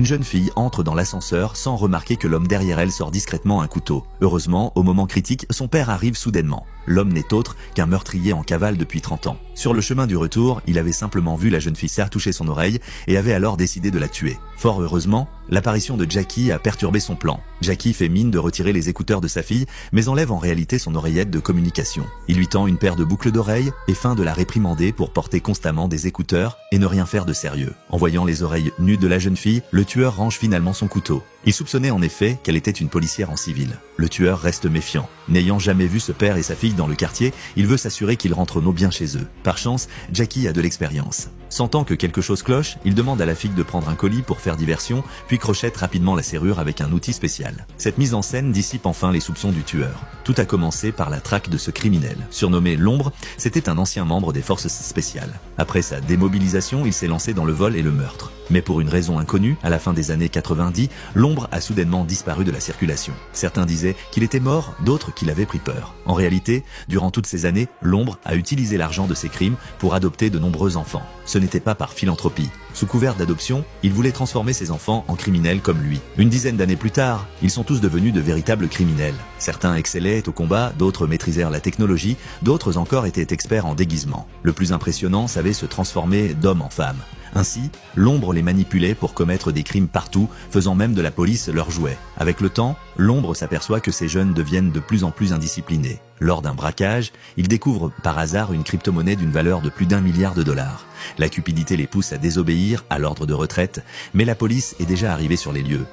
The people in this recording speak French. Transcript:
Une jeune fille entre dans l'ascenseur sans remarquer que l'homme derrière elle sort discrètement un couteau. Heureusement, au moment critique, son père arrive soudainement. L'homme n'est autre qu'un meurtrier en cavale depuis 30 ans. Sur le chemin du retour, il avait simplement vu la jeune fille toucher son oreille et avait alors décidé de la tuer. Fort heureusement, l'apparition de Jackie a perturbé son plan. Jackie fait mine de retirer les écouteurs de sa fille, mais enlève en réalité son oreillette de communication. Il lui tend une paire de boucles d'oreilles et feint de la réprimander pour porter constamment des écouteurs et ne rien faire de sérieux. En voyant les oreilles nues de la jeune fille, le tueur range finalement son couteau. Il soupçonnait en effet qu'elle était une policière en civil. Le tueur reste méfiant. N'ayant jamais vu ce père et sa fille dans le quartier, il veut s'assurer qu'ils rentrent bien chez eux. Par chance, Jackie a de l'expérience. Sentant que quelque chose cloche, il demande à la fille de prendre un colis pour faire diversion, puis crochette rapidement la serrure avec un outil spécial. Cette mise en scène dissipe enfin les soupçons du tueur. Tout a commencé par la traque de ce criminel. Surnommé L'Ombre, c'était un ancien membre des forces spéciales. Après sa démobilisation, il s'est lancé dans le vol et le meurtre. Mais pour une raison inconnue, à la fin des années 90, L'Ombre a soudainement disparu de la circulation. Certains disaient qu'il était mort, d'autres qu'il avait pris peur. En réalité, durant toutes ces années, L'Ombre a utilisé l'argent de ses crimes pour adopter de nombreux enfants. Ce n'était pas par philanthropie. Sous couvert d'adoption, il voulait transformer ses enfants en criminels comme lui. Une dizaine d'années plus tard, ils sont tous devenus de véritables criminels. Certains excellaient au combat, d'autres maîtrisèrent la technologie, d'autres encore étaient experts en déguisement. Le plus impressionnant savait se transformer d'homme en femme. Ainsi, L'Ombre les manipulait pour commettre des crimes partout, faisant même de la police leur jouet. Avec le temps, L'Ombre s'aperçoit que ces jeunes deviennent de plus en plus indisciplinés. Lors d'un braquage, il découvre par hasard une crypto-monnaie d'une valeur de plus d'1 milliard de $. La cupidité les pousse à désobéir à l'ordre de retraite, mais la police est déjà arrivée sur les lieux.